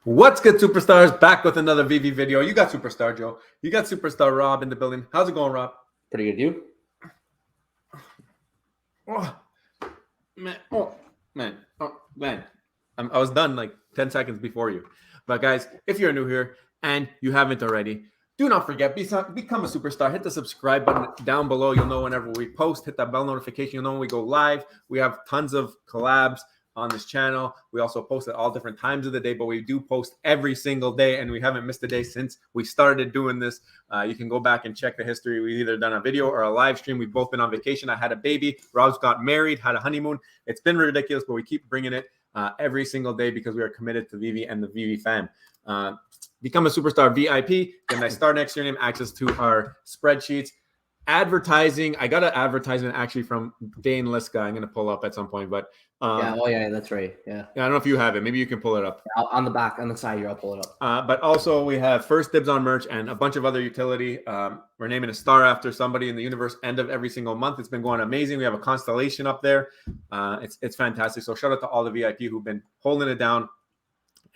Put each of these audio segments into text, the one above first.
What's good, superstars? Back with another VV video. You got Superstar Joe. You got Superstar Rob in the building. How's it going, Rob? Pretty good, you? Oh, man. I was done like 10 seconds before you. But guys, if you're new here and you haven't already, do not forget, become a superstar. Hit the subscribe button down below. You'll know whenever we post. Hit that bell notification. You'll know when we go live. We have tons of collabs on this channel. We also post at all different times of the day, but we do post every single day, and we haven't missed a day since we started doing this. You can go back and check the history. We've either done a video or a live stream. We've both been on vacation. I had a baby. Rob's got married, had a honeymoon. It's been ridiculous, but we keep bringing it every single day because we are committed to Veve and the Veve fam. Become a superstar VIP. Get a nice star next to your name, access to our spreadsheets. Advertising. I got an advertisement actually from Dane Liska. I'm going to pull up at some point, but yeah, that's right. Yeah, I don't know if you have it. Maybe you can pull it up. Yeah, on the back, on the side here, I'll pull it up. But also we have first dibs on merch and a bunch of other utility. We're naming a star after somebody in the universe end of every single month. It's been going amazing. We have a constellation up there. It's fantastic. So shout out to all the VIP who've been holding it down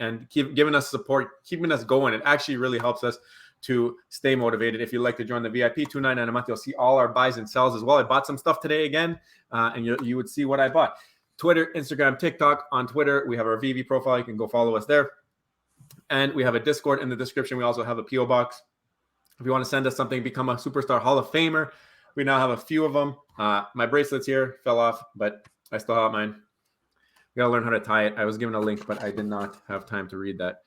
and giving us support, keeping us going. It actually really helps us to stay motivated. If you'd like to join the VIP, $2.99 a month, you'll see all our buys and sells as well. I bought some stuff today again, and you would see what I bought. Twitter, Instagram, TikTok. On Twitter, we have our Veve profile. You can go follow us there. And we have a Discord in the description. We also have a P.O. box. If you want to send us something, become a Superstar Hall of Famer. We now have a few of them. My bracelets here fell off, but I still have mine. We got to learn how to tie it. I was given a link, but I did not have time to read that.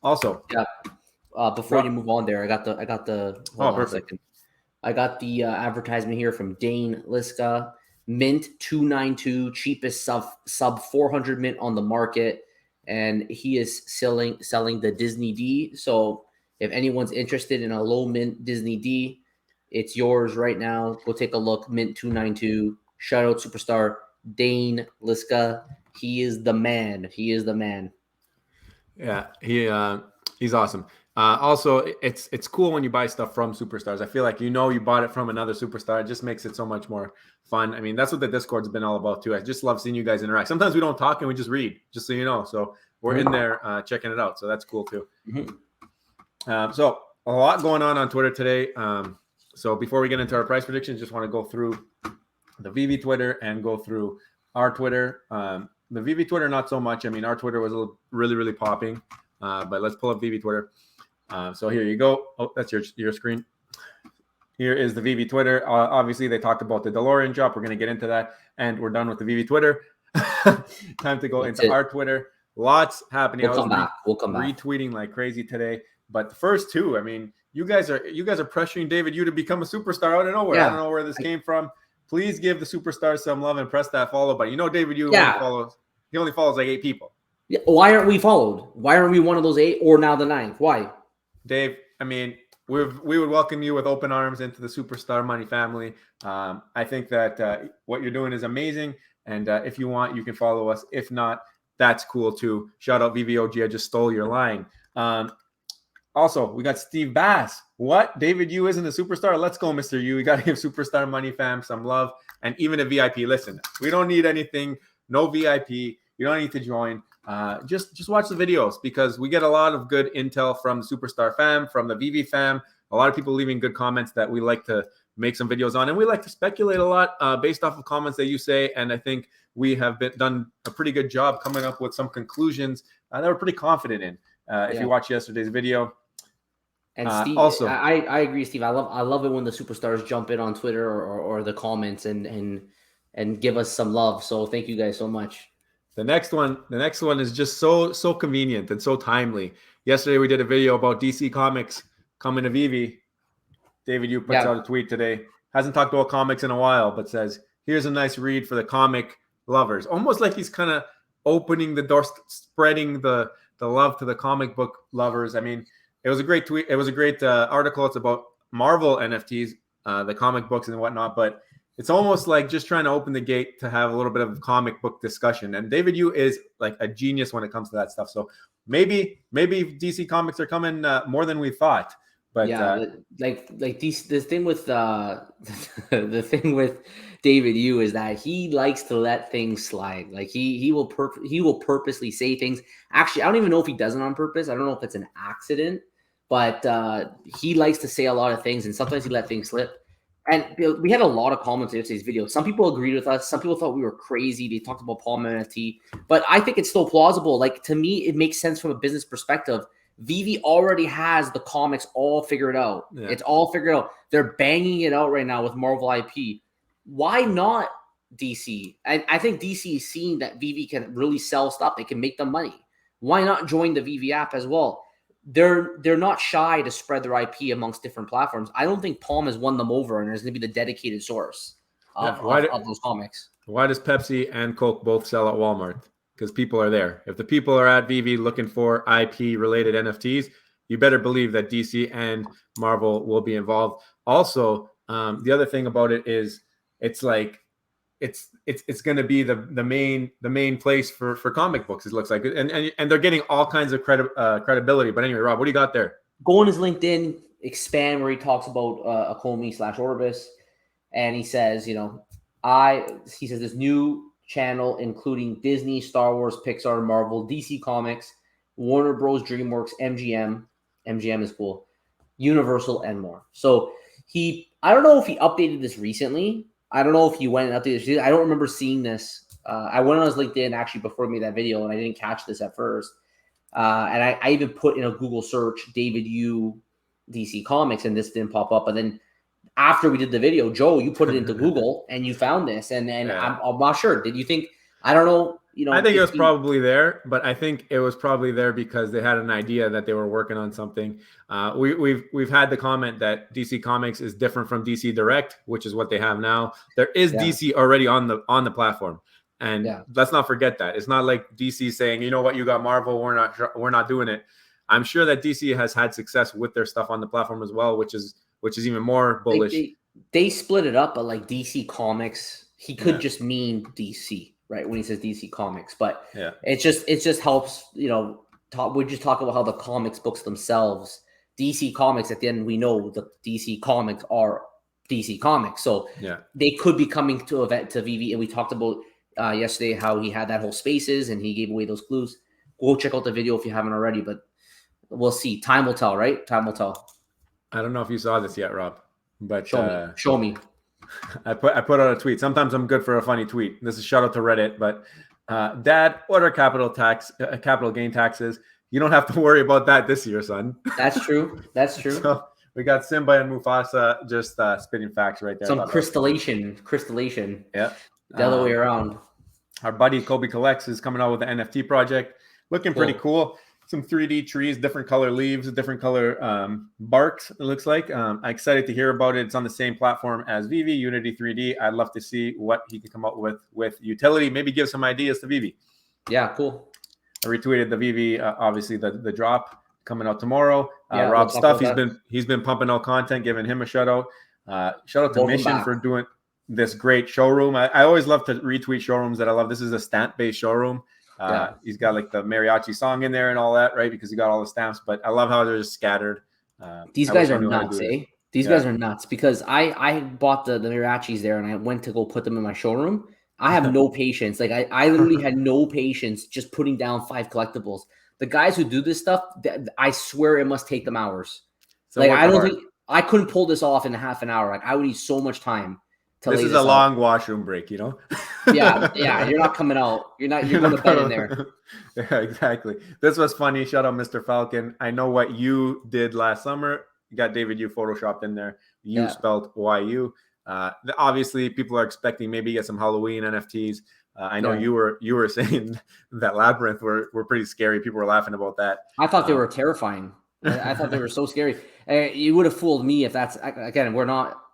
Also, yeah. Before you move on there, I got the hold on a second. I got the advertisement here from Dane Liska. Mint 292, cheapest sub 400 mint on the market, and he is selling the Disney D. So if anyone's interested in a low mint Disney D, it's yours right now. Go take a look. Mint 292. Shout out superstar Dane Liska. He is the man. He is the man. Yeah, he's awesome. Also, it's cool when you buy stuff from superstars. I feel like you bought it from another superstar. It just makes it so much more fun. I mean, that's what the Discord's been all about too. I just love seeing you guys interact. Sometimes we don't talk and we just read, just so you know. So we're in there checking it out. So that's cool too. So a lot going on Twitter today. So before we get into our price predictions, just want to go through the Veve Twitter and go through our Twitter. The Veve Twitter, not so much. I mean, our Twitter was really, really popping. But let's pull up Veve Twitter. So here you go. Oh, that's your screen. Here is the Veve Twitter. Obviously, they talked about the Delorean drop. We're going to get into that. And we're done with the Veve Twitter. Time to go into our Twitter. Lots happening. We'll come back. Retweeting like crazy today. But the first two, I mean, you guys are pressuring David Yu to become a superstar out of nowhere. Yeah. I don't know where this came from. Please give the superstars some love and press that follow button. You know David Yu only follows like 8 people. Yeah, why aren't we followed? Why aren't we one of those 8 or now the 9th? Why? Dave, I mean, we would welcome you with open arms into the Superstar Money family. I think that what you're doing is amazing. And if you want, you can follow us. If not, that's cool too. Shout out VVOG. I just stole your line. Also, we got Steve Bass. What? David Yu isn't a superstar? Let's go, Mr. Yu. We got to give Superstar Money fam some love. And even a VIP. Listen, we don't need anything. No VIP. You don't need to join. Just watch the videos because we get a lot of good intel from the Superstar fam, from the Veve fam. A lot of people leaving good comments that we like to make some videos on, and we like to speculate a lot based off of comments that you say. And I think we have done a pretty good job coming up with some conclusions that we're pretty confident in. If you watch yesterday's video. And Steve, also, I agree, Steve. I love it when the superstars jump in on Twitter or the comments and give us some love. So thank you guys so much. The next one is just so convenient and so timely. Yesterday we did a video about DC Comics coming to Veve. David Yu puts out a tweet today. Hasn't talked about comics in a while, but says, here's a nice read for the comic lovers. Almost like he's kind of opening the door, spreading the love to the comic book lovers. I mean, it was a great tweet. It was a great article. It's about Marvel NFTs, the comic books and whatnot, but it's almost like just trying to open the gate to have a little bit of comic book discussion. And David Yu is like a genius when it comes to that stuff. So maybe DC Comics are coming more than we thought. But yeah, like the thing with the thing with David Yu is that he likes to let things slide. Like he will purposely say things. Actually, I don't even know if he does it on purpose. I don't know if it's an accident, but he likes to say a lot of things, and sometimes he let things slip. And we had a lot of comments in today's video. Some people agreed with us. Some people thought we were crazy. They talked about Palm NFT, but I think it's still plausible. Like, to me, it makes sense from a business perspective. Veve already has the comics all figured out. Yeah. It's all figured out. They're banging it out right now with Marvel IP. Why not DC? I think DC is seeing that Veve can really sell stuff. They can make them money. Why not join the Veve app as well? They're not shy to spread their IP amongst different platforms. I don't think Palm has won them over, and there's going to be the dedicated source of those comics. Why does Pepsi and Coke both sell at Walmart? Because people are there. If the people are at Veve looking for IP-related NFTs, you better believe that DC and Marvel will be involved. Also, the other thing about it is it's like it's going to be the main place for comic books. It looks like, and they're getting all kinds of credibility. But anyway, Rob, what do you got there? Go on his LinkedIn, expand where he talks about ecomi/Orbis, and he says, he says this new channel including Disney, Star Wars, Pixar, Marvel, DC Comics, Warner Bros, DreamWorks, MGM is cool, Universal, and more. So I don't know if he updated this recently. I don't know if he went and updated this. I don't remember seeing this. I went on his LinkedIn actually before he made that video, and I didn't catch this at first. And I even put in a Google search David Yu DC Comics, and this didn't pop up. But then after we did the video, Joe, you put it into Google and you found this, and yeah. I'm not sure. Did you think? I don't know. I think it was probably there, but I think it was probably there because they had an idea that they were working on something. We've had the comment that DC Comics is different from DC Direct, which is what they have now. There is DC already on the platform, and let's not forget that. It's not like DC saying, you know what, you got Marvel, we're not doing it. I'm sure that DC has had success with their stuff on the platform as well, which is even more bullish. They split it up, but like DC Comics, he could just mean DC. Right, when he says DC Comics, but it just helps, we just talk about how the comics books themselves, DC Comics, at the end, we know the DC Comics are DC Comics, so they could be coming to Veve, and we talked about yesterday how he had that whole Spaces and he gave away those clues. Go check out the video if you haven't already, but we'll see. Time will tell, right? Time will tell. I don't know if you saw this yet, Rob, but show me. I put out a tweet. Sometimes I'm good for a funny tweet. This is shout out to Reddit, but Dad, what are capital gain taxes? You don't have to worry about that this year, son. That's true. So we got Simba and Mufasa just spitting facts right there. Some crystallation. Yeah. The other way around. Our buddy Kobe Collects is coming out with an NFT project. Looking pretty cool. Some 3D trees, different color leaves, different color barks, it looks like. I'm excited to hear about it. It's on the same platform as Veve, Unity 3D. I'd love to see what he can come up with utility. Maybe give some ideas to Veve. Yeah, cool. I retweeted the Veve, obviously the drop coming out tomorrow. Rob Stuff, he's been pumping out content, giving him a shout out. Shout out to Mission for doing this great showroom. I always love to retweet showrooms that I love. This is a stamp-based showroom. He's got like the mariachi song in there and all that, right? Because he got all the stamps. But I love how they're just scattered. These guys are nuts, eh? These guys are nuts because I bought the mariachis there and I went to go put them in my showroom. I have no patience. Like I literally had no patience just putting down 5 collectibles. The guys who do this stuff, I swear it must take them hours. So like I think I couldn't pull this off in half an hour. Like I would need so much time. This is a long washroom break, yeah, you're not coming out. You're going to bed in there. Yeah, exactly. This was funny. Shout out Mr. Falcon. I know what you did last summer. You got David Yu photoshopped in there. You spelled YU. Obviously, people are expecting maybe get some Halloween NFTs. I know you were saying that Labyrinth were pretty scary. People were laughing about that. I thought they were terrifying. I thought they were so scary. You would have fooled me if that's, again,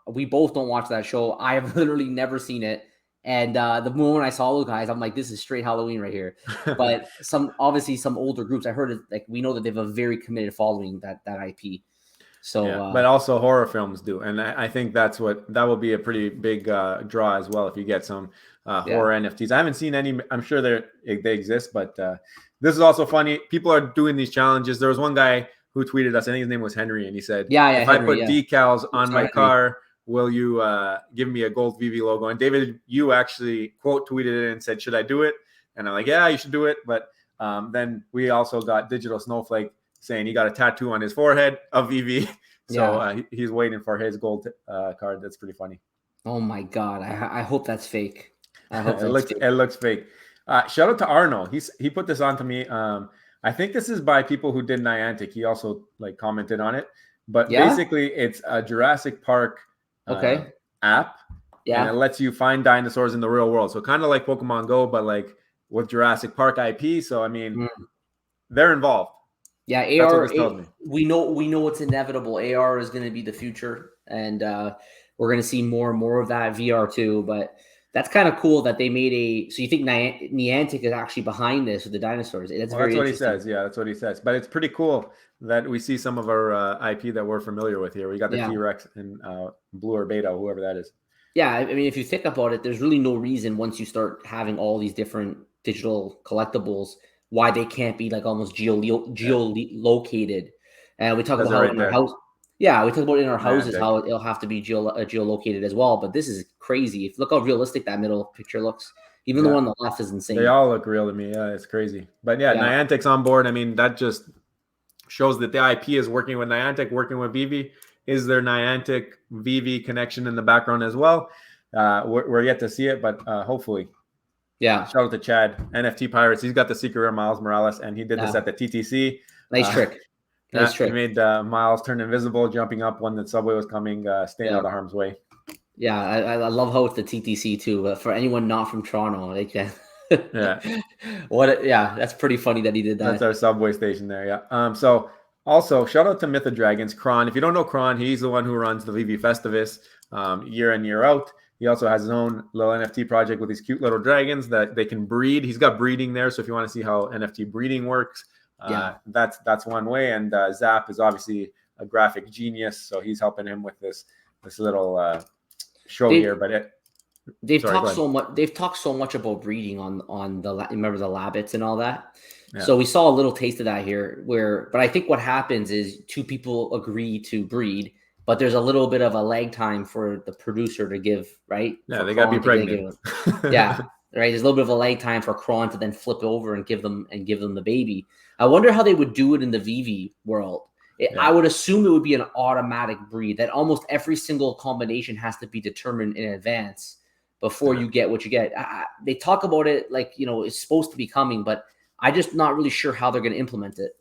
we both don't watch that show. I have literally never seen it. And the moment I saw those guys, I'm like, this is straight Halloween right here. But some older groups, I heard it, like we know that they have a very committed following that IP. So, but also horror films do, and I think that will be a pretty big draw as well if you get some horror NFTs. I haven't seen any. I'm sure they exist, but this is also funny. People are doing these challenges. There was one guy who tweeted us. I think his name was Henry, and he said, "If I put decals on my car." will you give me a gold Veve logo? And David, you actually quote tweeted it and said, should I do it? And I'm like, yeah, you should do it. But then we also got Digital Snowflake saying he got a tattoo on his forehead of Veve. So he's waiting for his gold card. That's pretty funny. Oh my God. I hope that's fake. I hope it looks fake. Shout out to Arno. He put this on to me. I think this is by people who did Niantic. He also like commented on it. But basically, it's a Jurassic Park app. Yeah. And it lets you find dinosaurs in the real world. So kind of like Pokemon Go, but like with Jurassic Park IP. So, I mean, they're involved. Yeah, AR, we know it's inevitable. AR is going to be the future. And we're going to see more and more of that VR too. But that's kind of cool that they made so you think Niantic is actually behind this with the dinosaurs. That's what he says. Yeah, that's what he says. But it's pretty cool that we see some of our IP that we're familiar with here. We got the T-Rex and Blue or Beta, whoever that is. Yeah, I mean, if you think about it, there's really no reason once you start having all these different digital collectibles why they can't be like almost geolocated. And we talk about how in our house. Yeah, we talk about in our houses how it'll have to be geolocated as well. But this is crazy. Look how realistic that middle picture looks. Even the one on the left is insane. They all look real to me. Yeah, it's crazy. But Niantic's on board. I mean, that just shows that the IP is working with Niantic, working with Veve. Is there Niantic Veve connection in the background as well? We're yet to see it, but hopefully. Yeah. Shout out to Chad, NFT Pirates. He's got the secret rare Miles Morales, and he did this at the TTC. Nice trick. Nice trick. He made Miles turn invisible, jumping up when the subway was coming, staying out of harm's way. Yeah, I love how it's the TTC too. But for anyone not from Toronto, they can. That's pretty funny that he did that. That's our subway station there. Yeah. So also shout out to Myth of Dragons, Kron. If you don't know Kron, he's the one who runs the Veve Festivus year in, year out. He also has his own little NFT project with these cute little dragons that they can breed. He's got breeding there. So if you want to see how NFT breeding works, that's one way. And Zap is obviously a graphic genius. So he's helping him with this little show here. But they've talked so much about breeding on the remember the Labbits and all that. Yeah. So we saw a little taste of that here but I think what happens is two people agree to breed, but there's a little bit of a lag time for the producer to give, right? Yeah, they got to be pregnant. Right. There's a little bit of a lag time for Kron to then flip over and give them the baby. I wonder how they would do it in the Veve world. I would assume it would be an automatic breed that almost every single combination has to be determined in advance before you get what you get. They talk about it like, it's supposed to be coming, but I'm just not really sure how they're going to implement it.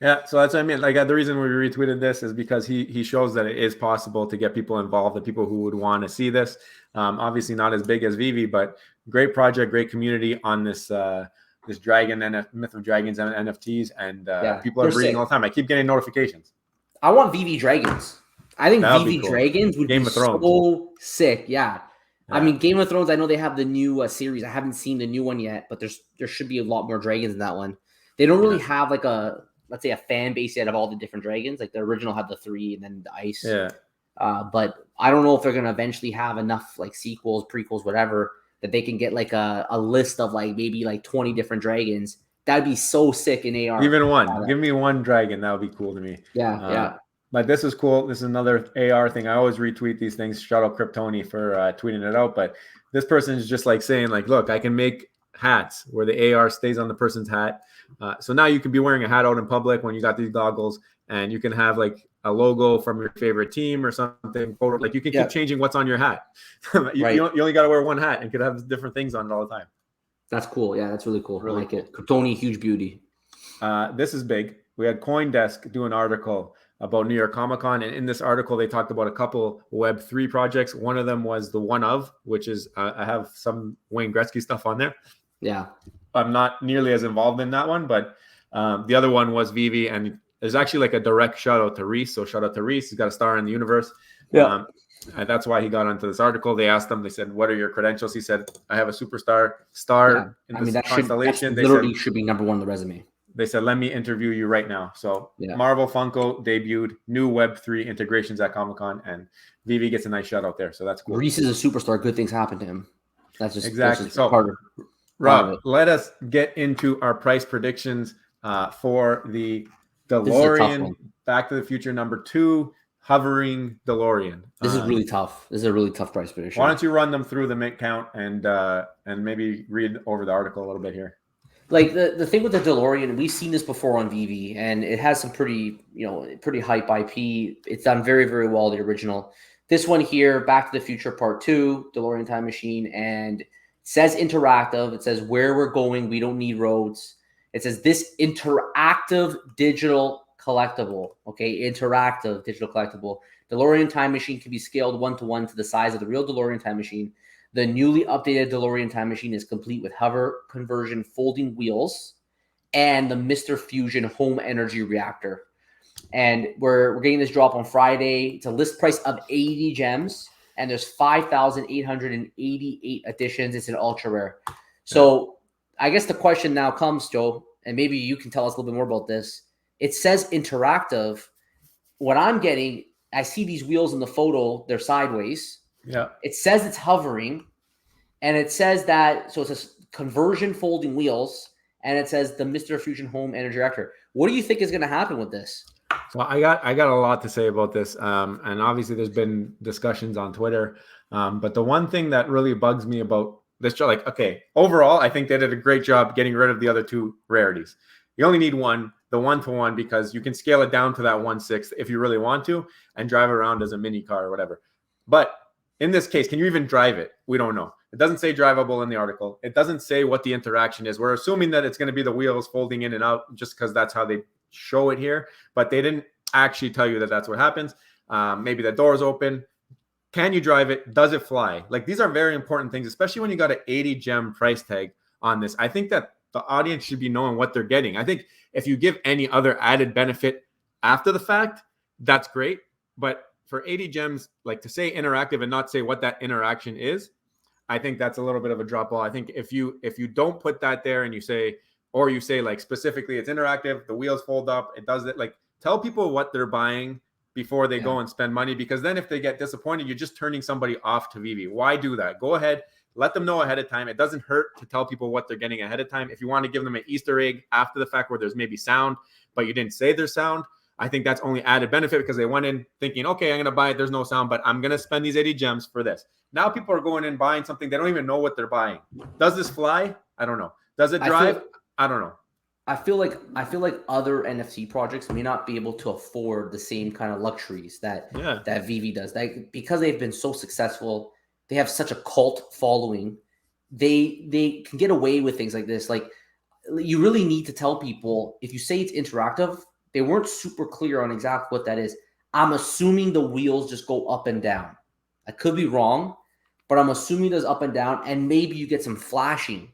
Yeah, so that's what I mean. Like the reason we retweeted this is because he shows that it is possible to get people involved, the people who would want to see this. Obviously not as big as Veve, but great project, great community on this this dragon and Myth of Dragons and NFTs, and people are breeding all the time. I keep getting notifications. I want Veve Dragons. I think Veve Dragons would be so sick. Yeah. I mean, Game of Thrones, I know they have the new series. I haven't seen the new one yet, but there should be a lot more dragons in that one. They don't really have like let's say a fan base yet of all the different dragons. Like the original had the 3 and then the ice. Yeah. But I don't know if they're going to eventually have enough like sequels, prequels, whatever, that they can get like a list of like maybe like 20 different dragons. That'd be so sick in AR. Even one. Give me one dragon. That would be cool to me. Yeah. But this is cool. This is another AR thing. I always retweet these things. Shout out Kryptoni for tweeting it out. But this person is just like saying like, look, I can make hats where the AR stays on the person's hat. So now you can be wearing a hat out in public when you got these goggles, and you can have like a logo from your favorite team or something. Like you can keep changing what's on your hat. You only got to wear one hat and could have different things on it all the time. That's cool. Yeah, that's really cool. Really I like it. Kryptoni, huge beauty. This is big. We had CoinDesk do an article about New York Comic Con, and in this article they talked about a couple Web3 projects. One of them was the One Of, which is I have some Wayne Gretzky stuff on there. Yeah, I'm not nearly as involved in that one, but the other one was Veve, and there's actually like a direct shout out to Reese. So shout out to Reese. He's got a star in the universe. Yeah. And that's why he got onto this article. They asked him, they said, what are your credentials? He said, I have a superstar in this constellation. That literally should be number one on the resume. They said, let me interview you right now. So Marvel Funko debuted new Web3 integrations at Comic-Con, and Veve gets a nice shout out there. So that's cool. Reese is a superstar. Good things happen to him. That's just exactly. That's just Rob, let us get into our price predictions for the DeLorean Back to the Future #2, hovering DeLorean. This is really tough. This is a really tough price prediction. Why don't you run them through the mint count and maybe read over the article a little bit here? Like the thing with the DeLorean, we've seen this before on Veve, and it has some pretty hype IP. It's done very, very well, the original. This one here, Back to the Future Part 2, DeLorean Time Machine, and it says interactive. It says where we're going, we don't need roads. It says this interactive digital collectible, okay? Interactive digital collectible. DeLorean Time Machine can be scaled 1-to-1 to the size of the real DeLorean Time Machine. The newly updated DeLorean Time Machine is complete with hover conversion folding wheels and the Mr. Fusion home energy reactor. And we're getting this drop on Friday. It's a list price of 80 gems, and there's 5,888 editions. It's an ultra rare. So I guess the question now comes, Joe, and maybe you can tell us a little bit more about this. It says interactive. What I'm getting, I see these wheels in the photo, they're sideways. Yeah. It says it's hovering, and it says that, so it says conversion folding wheels, and it says the Mr. Fusion home energy reactor. What do you think is going to happen with this? So I got a lot to say about this. And obviously there's been discussions on Twitter. But the one thing that really bugs me about this, like, okay, overall, I think they did a great job getting rid of the other two rarities. You only need one, the 1-to-1, because you can scale it down to that 1/6 if you really want to and drive around as a mini car or whatever. But in this case, can you even drive it? We don't know. It doesn't say drivable in the article. It doesn't say what the interaction is. We're assuming that it's going to be the wheels folding in and out just because that's how they show it here. But they didn't actually tell you that that's what happens. Maybe the door's open. Can you drive it? Does it fly? Like, these are very important things, especially when you got an 80 gem price tag on this. I think that the audience should be knowing what they're getting. I think if you give any other added benefit after the fact, that's great. But for 80 gems, like, to say interactive and not say what that interaction is, I think that's a little bit of a drop ball. I think if you don't put that there and you say like specifically it's interactive, the wheels fold up, it does it, like, tell people what they're buying before they go and spend money, because then if they get disappointed, you're just turning somebody off to Veve. Why do that? Go ahead, let them know ahead of time. It doesn't hurt to tell people what they're getting ahead of time. If you want to give them an Easter egg after the fact where there's maybe sound, but you didn't say there's sound, I think that's only added benefit because they went in thinking, okay, I'm going to buy it. There's no sound, but I'm going to spend these 80 gems for this. Now people are going in buying something. They don't even know what they're buying. Does this fly? I don't know. Does it drive? I don't know. I feel like other NFT projects may not be able to afford the same kind of luxuries that Veve does. Because they've been so successful, they have such a cult following. They can get away with things like this. Like, you really need to tell people, if you say it's interactive, they weren't super clear on exactly what that is. I'm assuming the wheels just go up and down. I could be wrong, but I'm assuming it does up and down, and maybe you get some flashing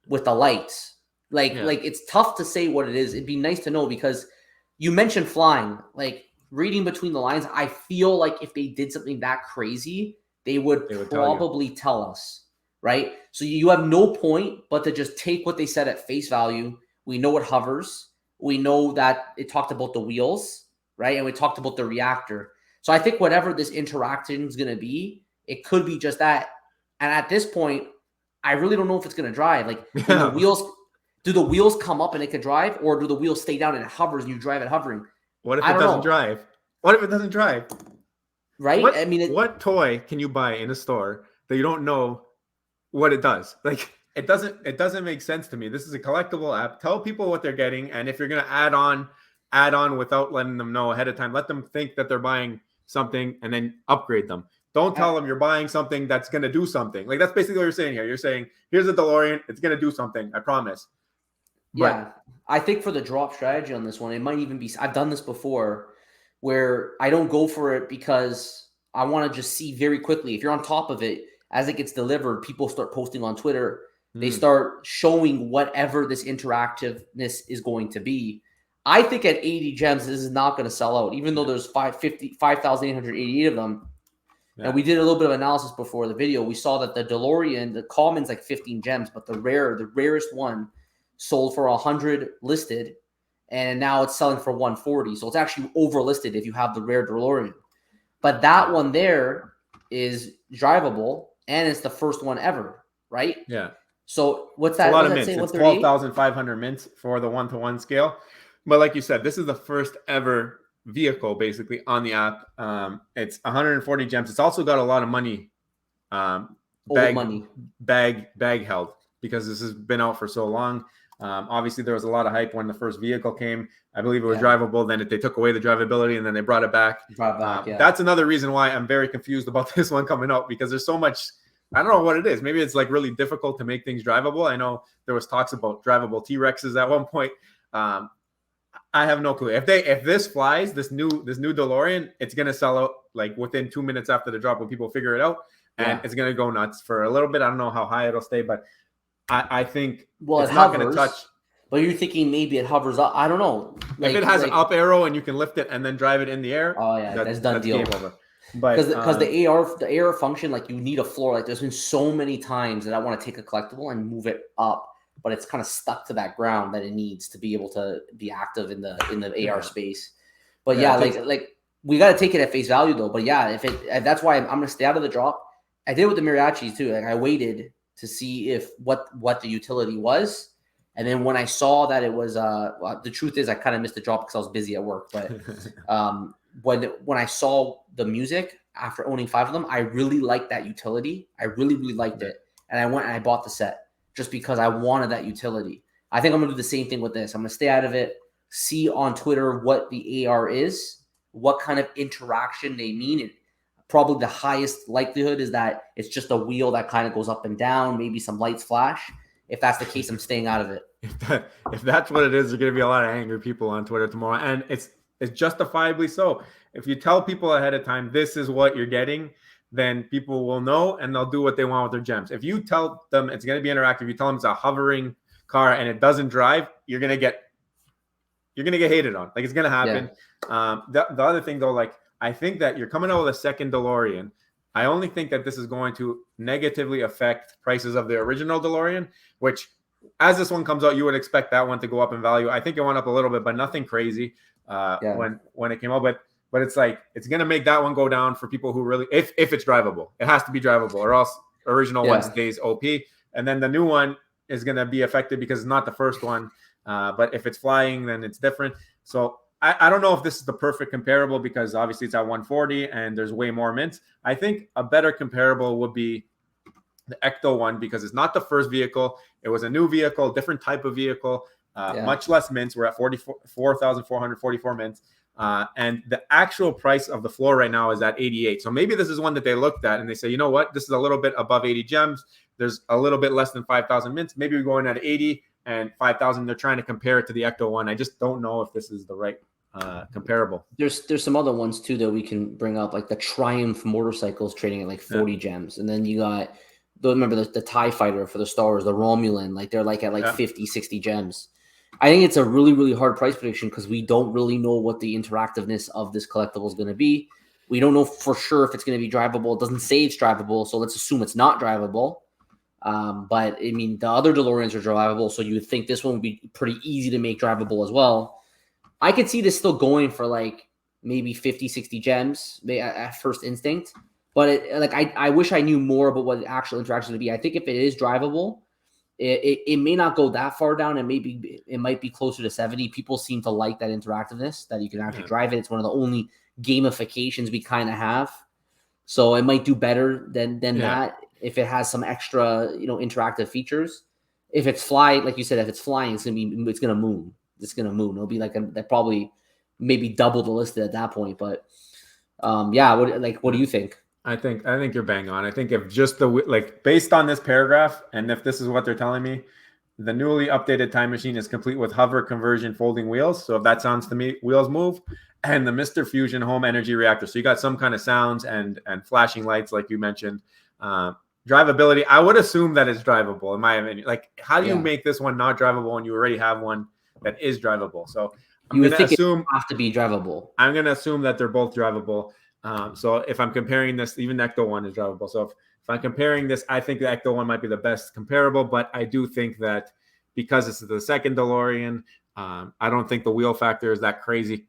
with the lights. Like it's tough to say what it is. It'd be nice to know, because you mentioned flying. Like, reading between the lines, I feel like if they did something that crazy, they would probably tell us, right? So you have no point but to just take what they said at face value. We know it hovers. We know that it talked about the wheels, right? And we talked about the reactor. So I think whatever this interaction is going to be, it could be just that. And at this point, I really don't know if it's going to drive. Like, do the wheels come up and it can drive, or do the wheels stay down and it hovers and you drive it hovering? What if it doesn't drive? What if it doesn't drive? Right? What toy can you buy in a store that you don't know what it does? Like, it doesn't make sense to me. This is a collectible app. Tell people what they're getting, and if you're going to add on without letting them know ahead of time. Let them think that they're buying something and then upgrade them. Don't tell them you're buying something that's going to do something. Like, that's basically what you're saying here. You're saying, here's a DeLorean. It's going to do something. I promise. Yeah. I think for the drop strategy on this one, it might even be, I've done this before where I don't go for it because I want to just see very quickly. If you're on top of it, as it gets delivered, people start posting on Twitter. They start showing whatever this interactiveness is going to be. I think at 80 gems, this is not going to sell out, even though there's 5,888 of them. Yeah. And we did a little bit of analysis before the video. We saw that the DeLorean, the common's like 15 gems, but the rarest one sold for 100 listed, and now it's selling for 140. So it's actually overlisted if you have the rare DeLorean. But that one there is drivable, and it's the first one ever, right? Yeah. So what's that? It's a lot of mints. It's 12,500 mints for the 1-to-1 scale. But like you said, this is the first ever vehicle basically on the app. It's 140 gems. It's also got a lot of money, bag held, because this has been out for so long. Obviously, there was a lot of hype when the first vehicle came. I believe it was drivable. Then they took away the drivability, and then they brought it back. That's another reason why I'm very confused about this one coming out, because there's so much. I don't know what it is. Maybe it's like really difficult to make things drivable. I know there was talks about drivable T-Rexes at one point. I have no clue. If this flies, this new DeLorean, it's gonna sell out like within 2 minutes after the drop when people figure it out, and it's gonna go nuts for a little bit. I don't know how high it'll stay, but I think it's not gonna touch. But you're thinking maybe it hovers up. I don't know. Like, if it has an up arrow and you can lift it and then drive it in the air, that's done deal. Game over. But because the AR function, like you need a floor. Like there's been so many times that I want to take a collectible and move it up, but it's kind of stuck to that ground that it needs to be able to be active in the AR space. But like we got to take it at face value though. But if that's why I'm gonna stay out of the drop. I did with the Mariachis too. Like I waited to see if what the utility was, and then when I saw that it was the truth is I kind of missed the drop because I was busy at work. But when I saw the music after owning 5 of them, I really liked that utility. I really liked it, and I went and I bought the set just because I wanted that utility. I think I'm gonna do the same thing with this. I'm gonna stay out of it, see on Twitter what the AR is, what kind of interaction they mean. And probably the highest likelihood is that it's just a wheel that kind of goes up and down, maybe some lights flash. If that's the case, I'm staying out of it. If that's what it is, there's going to be a lot of angry people on Twitter tomorrow. And it's justifiably so. If you tell people ahead of time, this is what you're getting, then people will know and they'll do what they want with their gems. If you tell them it's going to be interactive, you tell them it's a hovering car and it doesn't drive, you're going to get hated on. Like, it's going to happen. Yeah. The other thing though, like, I think that you're coming out with a second DeLorean. I only think that this is going to negatively affect prices of the original DeLorean, which as this one comes out, you would expect that one to go up in value. I think it went up a little bit, but nothing crazy when it came out. But it's like, it's going to make that one go down for people who really, if it's drivable, it has to be drivable, or else original one stays OP. And then the new one is going to be affected because it's not the first one. But if it's flying, then it's different. So I don't know if this is the perfect comparable, because obviously it's at 140 and there's way more mints. I think a better comparable would be the Ecto one, because it's not the first vehicle. It was a new vehicle, different type of vehicle, much less mints. We're at 4,444 mints. And the actual price of the floor right now is at 88. So maybe this is one that they looked at and they say, you know what, this is a little bit above 80 gems. There's a little bit less than 5,000 mints. Maybe we're going at 80 and 5,000. They're trying to compare it to the Ecto one. I just don't know if this is the right comparable. There's some other ones too that we can bring up, like the Triumph motorcycles trading at like 40 gems. And then you got, remember the TIE Fighter for the Star Wars, the Romulan, like they're like at like 50, 60 gems. I think it's a really hard price prediction because we don't really know what the interactiveness of this collectible is going to be. We don't know for sure if it's going to be drivable. It doesn't say it's drivable, so let's assume it's not drivable. But I mean, the other DeLoreans are drivable, so you would think this one would be pretty easy to make drivable as well. I could see this still going for like maybe 50, 60 gems at first instinct. But I wish I knew more about what the actual interaction would be. I think if it is drivable, it may not go that far down, and maybe it might be closer to 70. People seem to like that interactiveness, that you can actually drive it. It's one of the only gamifications we kind of have. So it might do better than that if it has some extra, interactive features. If it's like you said, if it's flying, it's gonna moon. It's gonna moon. It'll be like that, probably maybe double the listed at that point. But what do you think? I think you're bang on. I think if just based on this paragraph, and if this is what they're telling me, the newly updated time machine is complete with hover conversion folding wheels. So if that sounds to me, wheels move, and the Mr. Fusion home energy reactor. So you got some kind of sounds and flashing lights, like you mentioned. Drivability, I would assume that it's drivable, in my opinion. Like, how do you make this one not drivable when you already have one that is drivable? So you would think it have to be drivable. I'm going to assume that they're both drivable. So if I'm comparing this, even the Ecto one is drivable. So if I'm comparing this, I think the Ecto one might be the best comparable, but I do think that because this is the second DeLorean, I don't think the wheel factor is that crazy.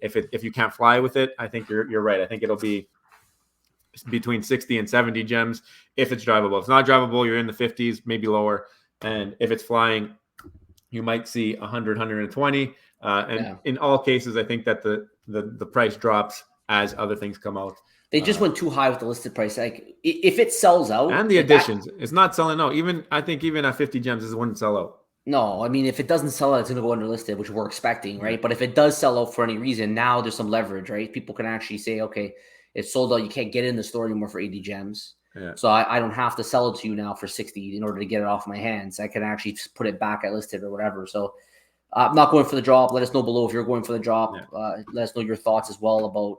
If you can't fly with it, I think you're right. I think it'll be between 60 and 70 gems if it's drivable. If it's not drivable, you're in the 50s, maybe lower. And if it's flying, you might see 100, 120. And in all cases, I think that the price drops as other things come out. They just went too high with the listed price. Like if it sells out, and the additions, it's not selling out. I think even at 50 gems, it wouldn't sell out. No, I mean, if it doesn't sell out, it's going to go underlisted, which we're expecting, right? Yeah. But if it does sell out for any reason, now there's some leverage, right? People can actually say, okay, it's sold out. You can't get in the store anymore for 80 gems. Yeah. So I don't have to sell it to you now for 60 in order to get it off my hands. I can actually put it back at listed or whatever. So I'm not going for the drop. Let us know below if you're going for the drop. Yeah. Let us know your thoughts as well about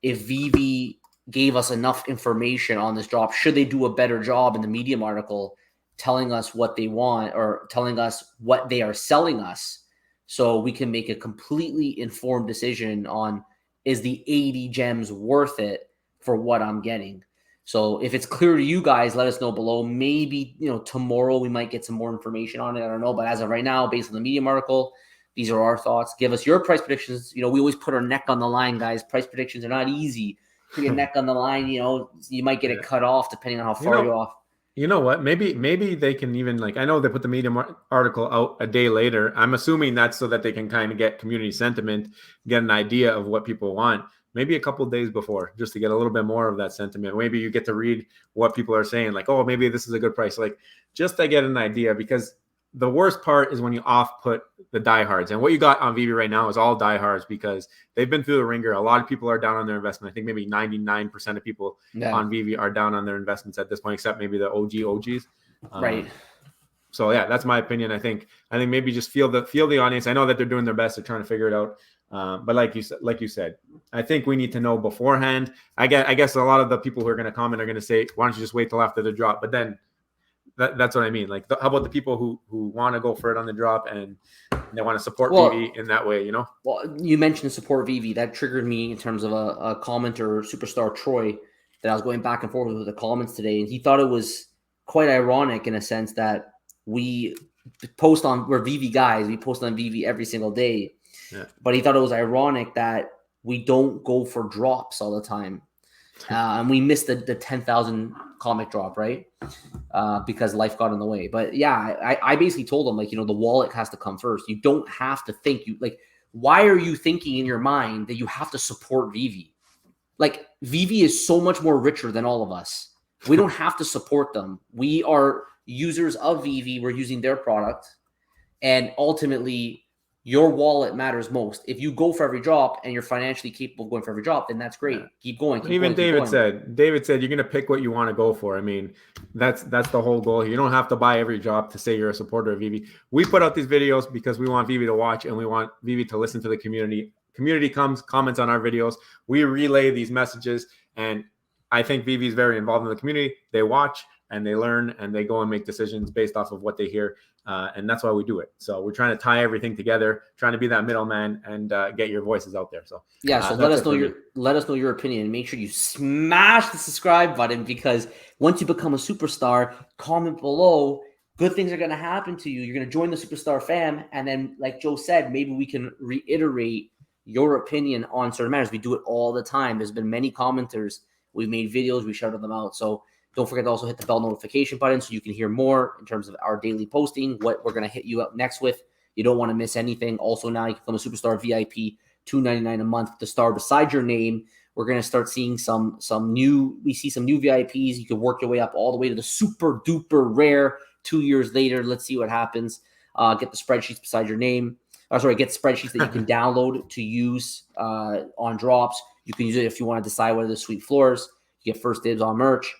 if Veve gave us enough information on this drop. Should they do a better job in the Medium article telling us what they want or telling us what they are selling us so we can make a completely informed decision on, is the 80 gems worth it for what I'm getting? So if it's clear to you guys, let us know below. Maybe, tomorrow we might get some more information on it. I don't know. But as of right now, based on the Medium article, these are our thoughts. Give us your price predictions. We always put our neck on the line, guys. Price predictions are not easy. Put your neck on the line, you might get it cut off depending on how far you're off. You know what? Maybe they can even, I know they put the Medium article out a day later. I'm assuming that's so that they can kind of get community sentiment, get an idea of what people want. Maybe a couple of days before, just to get a little bit more of that sentiment. Maybe you get to read what people are saying, like, oh, maybe this is a good price. Just to get an idea, because the worst part is when you off-put the diehards. And what you got on Veve right now is all diehards because they've been through the ringer. A lot of people are down on their investment. I think maybe 99% of people on Veve are down on their investments at this point, except maybe the OGs. Right. So yeah, that's my opinion. I think maybe just feel the audience. I know that they're doing their best. They're trying to figure it out. But like you said, I think we need to know beforehand. I guess a lot of the people who are going to comment are going to say, why don't you just wait till after the drop? But then that's what I mean. How about the people who want to go for it on the drop and they want to support Veve in that way, Well, you mentioned support Veve. That triggered me in terms of a commenter, Superstar Troy, that I was going back and forth with the comments today. And he thought it was quite ironic in a sense that we're Veve guys. We post on Veve every single day. Yeah. But he thought it was ironic that we don't go for drops all the time. And we missed the 10,000 comic drop, right? Because life got in the way. But yeah, I basically told him, the wallet has to come first. You don't have to think why are you thinking in your mind that you have to support Veve? Veve is so much more richer than all of us. We don't have to support them. We are users of Veve. We're using their product. And ultimately, your wallet matters most. If you go for every drop and you're financially capable of going for every drop, then that's great. Keep going. David said you're going to pick what you want to go for. I mean, that's the whole goal. You don't have to buy every drop to say you're a supporter of Veve. We put out these videos because we want Veve to watch and we want Veve to listen to the community. Community comments on our videos. We relay these messages, and I think Veve is very involved in the community. They watch and they learn and they go and make decisions based off of what they hear. And that's why we do it. So we're trying to tie everything together, trying to be that middleman and get your voices out there. So yeah, so let us know your opinion. Make sure you smash the subscribe button, because once you become a superstar, comment below. Good things are going to happen to you. You're going to join the Superstar fam, and then, like Joe said, maybe we can reiterate your opinion on certain matters. We do it all the time. There's been many commenters. We've made videos. We shouted them out. So don't forget to also hit the bell notification button so you can hear more in terms of our daily posting, what we're going to hit you up next with. You don't want to miss anything. Also, now you can become a Superstar VIP, $2.99 a month, the star beside your name. We're going to start seeing some new VIPs. You can work your way up all the way to the super duper rare 2 years later. Let's see what happens. Get the spreadsheets beside your name. Get spreadsheets that you can download to use on drops. You can use it if you want to decide whether the sweet floors. You get first dibs on merch.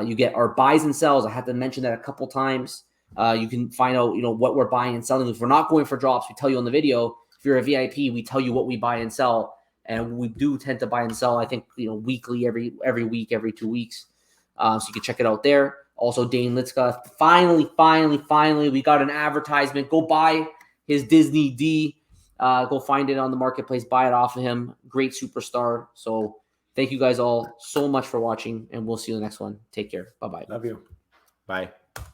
You get our buys and sells. I have to mention that a couple times. You can find out, what we're buying and selling. If we're not going for drops, we tell you on the video. If you're a VIP, we tell you what we buy and sell, and we do tend to buy and sell. I think weekly, every week, every 2 weeks. So you can check it out there. Also, Dane Litska, finally, we got an advertisement. Go buy his Disney D. Go find it on the marketplace. Buy it off of him. Great superstar. So thank you guys all so much for watching, and we'll see you in the next one. Take care. Bye-bye. Love you. Bye.